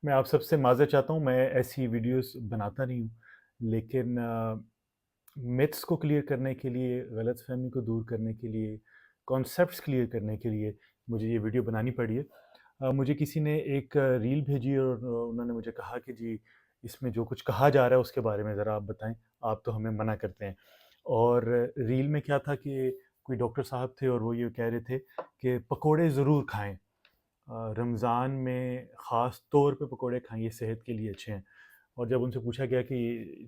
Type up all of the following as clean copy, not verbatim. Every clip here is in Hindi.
मैं आप सबसे माज़रत चाहता हूँ, मैं ऐसी वीडियोस बनाता नहीं हूँ। लेकिन मिथ्स को क्लियर करने के लिए, गलतफ़हमी को दूर करने के लिए, कॉन्सेप्ट्स क्लियर करने के लिए मुझे ये वीडियो बनानी पड़ी है। मुझे किसी ने एक रील भेजी और उन्होंने मुझे कहा कि जी, इसमें जो कुछ कहा जा रहा है उसके बारे में ज़रा आप बताएँ, आप तो हमें मना करते हैं। और रील में क्या था कि कोई डॉक्टर साहब थे और वो ये कह रहे थे कि पकोड़े ज़रूर खाएँ। रमज़ान में ख़ास तौर पे पकोड़े खाएँ, सेहत के लिए अच्छे हैं। और जब उनसे पूछा गया कि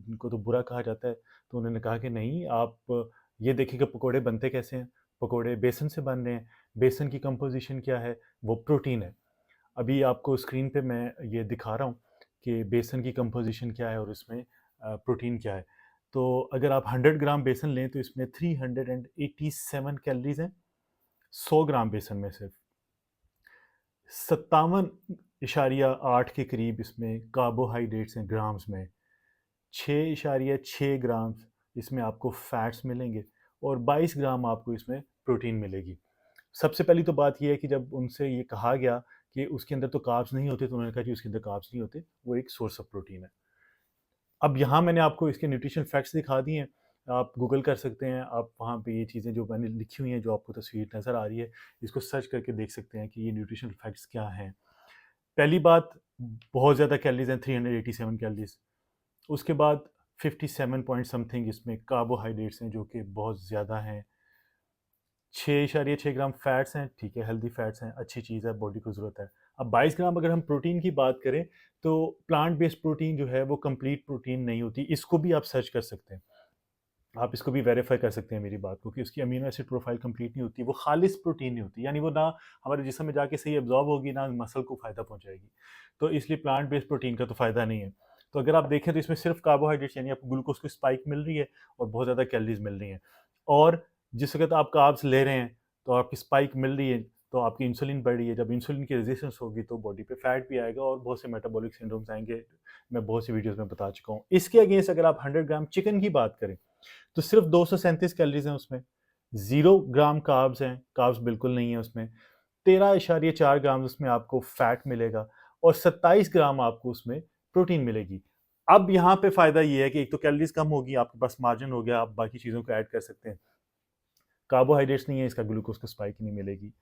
इनको तो बुरा कहा जाता है, तो उन्होंने कहा कि नहीं, आप ये देखिए कि पकोड़े बनते कैसे हैं। पकोड़े बेसन से बन रहे हैं, बेसन की कंपोज़िशन क्या है, वो प्रोटीन है। अभी आपको स्क्रीन पे मैं ये दिखा रहा हूँ कि बेसन की कंपोज़िशन क्या है और इसमें प्रोटीन क्या है। तो अगर आप 100 ग्राम बेसन लें तो इसमें 387 कैलोरीज़ हैं, 100 ग्राम बेसन में सिर्फ। 57.8 के करीब इसमें कार्बोहाइड्रेट्स हैं ग्राम्स में। 6.6 ग्राम्स इसमें आपको फैट्स मिलेंगे और 22 ग्राम आपको इसमें प्रोटीन मिलेगी। सबसे पहली तो बात ये है कि जब उनसे ये कहा गया कि उसके अंदर तो कार्ब्स नहीं होते, तो उन्होंने कहा कि उसके अंदर कार्ब्स नहीं होते, वो एक सोर्स ऑफ प्रोटीन है। अब यहाँ मैंने आपको इसके न्यूट्रिशन फैक्ट्स दिखा दिए हैं। आप गूगल कर सकते हैं, आप वहाँ पे ये चीज़ें जो मैंने लिखी हुई हैं, जो आपको तस्वीर नज़र आ रही है, इसको सर्च करके देख सकते हैं कि ये न्यूट्रिशन फैक्ट्स क्या हैं। पहली बात, बहुत ज़्यादा कैलोरीज़ हैं, 387 कैलोरीज़। उसके बाद 57 पॉइंट समथिंग इसमें कार्बोहाइड्रेट्स हैं, जो कि बहुत ज़्यादा हैं। 6.6 ग्राम फैट्स हैं, ठीक है, हेल्दी फैट्स हैं, अच्छी चीज़ है, बॉडी को ज़रूरत है। अब 22 ग्राम अगर हम प्रोटीन की बात करें, तो प्लांट बेस्ड प्रोटीन जो है वो कंप्लीट प्रोटीन नहीं होती। इसको भी आप सर्च कर सकते हैं। आप इसको भी वेरीफाई कर सकते हैं मेरी बात को, कि उसकी अमीनो एसिड प्रोफाइल कंप्लीट नहीं होती, वो खालिस प्रोटीन नहीं होती, यानी वो ना हमारे जिस्म में जाके सही एब्जॉर्ब होगी, ना मसल को फ़ायदा पहुंचाएगी। तो इसलिए प्लांट बेस्ड प्रोटीन का तो फ़ायदा नहीं है। तो अगर आप देखें तो इसमें सिर्फ कार्बोहाइड्रेट्स, यानी आपको ग्लूकोज की स्पाइक मिल रही है और बहुत ज़्यादा कैलोरीज मिल रही हैं। और जिस वक्त आप कार्ब्स ले रहे हैं तो आपकी स्पाइक मिल रही है, तो आपकी इंसुलिन बढ़ रही है। जब इंसुलिन की रेजिस्टेंस होगी तो बॉडी पे फैट भी आएगा और बहुत से मेटाबॉलिक सिंड्रोम्स आएंगे। मैं बहुत सी वीडियोस में बता चुका हूँ। इसके अगेंस्ट अगर आप 100 ग्राम चिकन की बात करें तो सिर्फ 237 कैलोरीज हैं उसमें। 0 ग्राम कार्ब्स हैं, कार्ब्स बिल्कुल नहीं है उसमें। 13.4 ग्राम उसमें आपको फैट मिलेगा और 27 ग्राम आपको उसमें प्रोटीन मिलेगी। अब यहाँ पे फायदा ये है कि एक तो कैलोरीज कम होगी, आपके पास मार्जिन हो गया, आप बाकी चीज़ों को ऐड कर सकते हैं। कार्बोहाइड्रेट्स नहीं है, इसका ग्लूकोज का स्पाइक नहीं मिलेगी।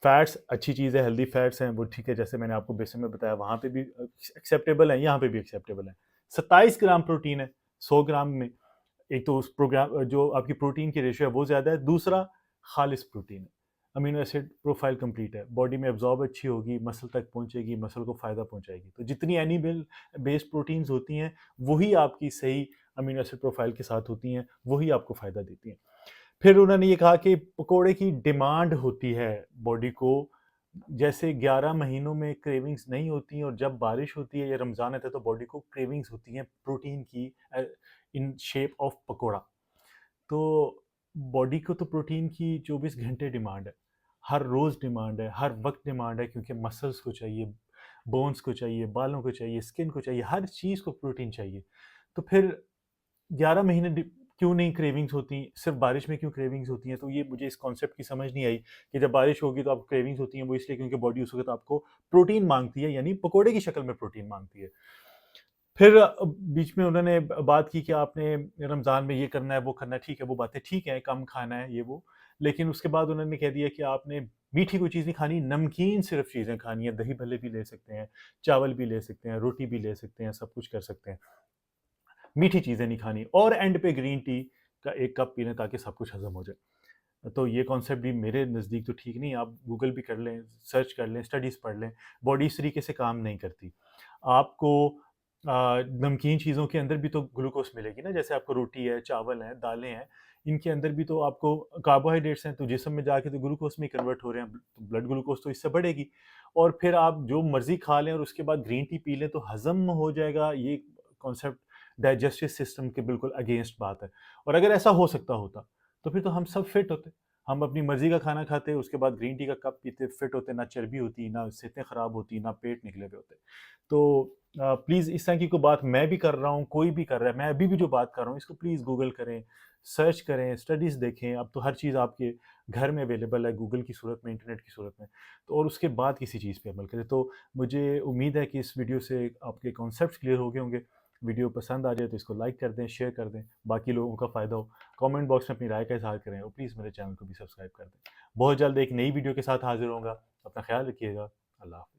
फैट्स अच्छी चीज़ है, हेल्दी फैट्स हैं वो ठीक है, जैसे मैंने आपको बेसिक में बताया, वहाँ पे भी एक्सेप्टेबल है, यहाँ पे भी एक्सेप्टेबल है। 27 ग्राम प्रोटीन है 100 ग्राम में। एक तो उस प्रोग्राम जो आपकी प्रोटीन की रेशियो है वो ज़्यादा है, दूसरा खालिस प्रोटीन है। अमीनो एसिड प्रोफाइल कंप्लीट है, बॉडी में एब्जॉर्ब अच्छी होगी, मसल तक पहुंचेगी, मसल को फ़ायदा पहुंचाएगी। तो जितनी एनिमल बेस्ड प्रोटीन्स होती हैं वही आपकी सही अमीनो एसिड प्रोफाइल के साथ होती हैं, वही आपको फ़ायदा देती हैं। फिर उन्होंने ये कहा कि पकोड़े की डिमांड होती है बॉडी को, जैसे 11 महीनों में क्रेविंग्स नहीं होती हैं और जब बारिश होती है या रमज़ान आता है तो बॉडी को क्रेविंग्स होती हैं प्रोटीन की, इन शेप ऑफ पकोड़ा। तो बॉडी को तो प्रोटीन की 24 घंटे डिमांड है, हर रोज़ डिमांड है, हर वक्त डिमांड है, क्योंकि मसल्स को चाहिए, बोन्स को चाहिए, बालों को चाहिए, स्किन को चाहिए, हर चीज़ को प्रोटीन चाहिए। तो फिर 11 महीने क्यों नहीं क्रेविंग्स होती, सिर्फ बारिश में क्यों क्रेविंग्स होती हैं? तो ये मुझे इस कॉन्सेप्ट की समझ नहीं आई कि जब बारिश होगी तो आपको क्रेविंग्स होती हैं, वो इसलिए क्योंकि बॉडी उस वक्त आपको प्रोटीन मांगती है, यानी पकोड़े की शक्ल में प्रोटीन मांगती है। फिर बीच में उन्होंने बात की कि आपने रमज़ान में ये करना है, वो करना है, ठीक है, वो बातें ठीक हैं, कम खाना है, ये वो। लेकिन उसके बाद उन्होंने कह दिया कि आपने मीठी कोई चीज़ नहीं खानी, नमकीन सिर्फ़ चीज़ें खानी है, दही भल्ले भी ले सकते हैं, चावल भी ले सकते हैं, रोटी भी ले सकते हैं, सब कुछ कर सकते हैं। मीठी चीज़ें नहीं खानी और एंड पे ग्रीन टी का 1 कप पी लें ताकि सब कुछ हज़म हो जाए। तो ये कॉन्सेप्ट भी मेरे नज़दीक तो ठीक नहीं है। आप गूगल भी कर लें, सर्च कर लें, स्टडीज़ पढ़ लें, बॉडी इस तरीके से काम नहीं करती। आपको नमकीन चीज़ों के अंदर भी तो ग्लूकोज़ मिलेगी ना, जैसे आपको रोटी है, चावल हैं, दालें हैं, इनके अंदर भी तो आपको कार्बोहाइड्रेट्स हैं, तो जिस्म में जाके तो ग्लूकोज़ में कन्वर्ट हो रहे हैं, तो ब्लड ग्लूकोज़ तो इससे बढ़ेगी। और फिर आप जो मर्ज़ी खा लें और उसके बाद ग्रीन टी पी लें तो हज़म हो जाएगा, ये कॉन्सेप्ट डाइजेस्टिव सिस्टम के बिल्कुल अगेंस्ट बात है। और अगर ऐसा हो सकता होता, तो फिर तो हम सब फिट होते। हम अपनी मर्ज़ी का खाना खाते, उसके बाद ग्रीन टी का कप पीते, फिट होते, ना चर्बी होती, ना सेहतें ख़राब होती, ना पेट निकले हुए होते। तो प्लीज़ इस तरह की कोई बात मैं भी कर रहा हूँ, कोई भी कर रहा है, मैं अभी भी जो बात कर रहा हूँ इसको प्लीज़ गूगल करें, सर्च करें, स्टडीज़ देखें। अब तो हर चीज़ आपके घर में अवेलेबल है गूगल की सूरत में, इंटरनेट की सूरत में। तो और उसके बाद किसी चीज़ पे अमल करें। तो मुझे उम्मीद है कि इस वीडियो से आपके कॉन्सेप्ट्स क्लियर हो गए होंगे। वीडियो पसंद आ जाए तो इसको लाइक कर दें, शेयर कर दें, बाकी लोगों का फ़ायदा हो। कमेंट बॉक्स में अपनी राय का इज़हार करें और प्लीज़ मेरे चैनल को भी सब्सक्राइब कर दें। बहुत जल्द एक नई वीडियो के साथ हाज़िर होऊँगा। अपना ख़्याल रखिएगा। अल्लाह हाफ़िज़।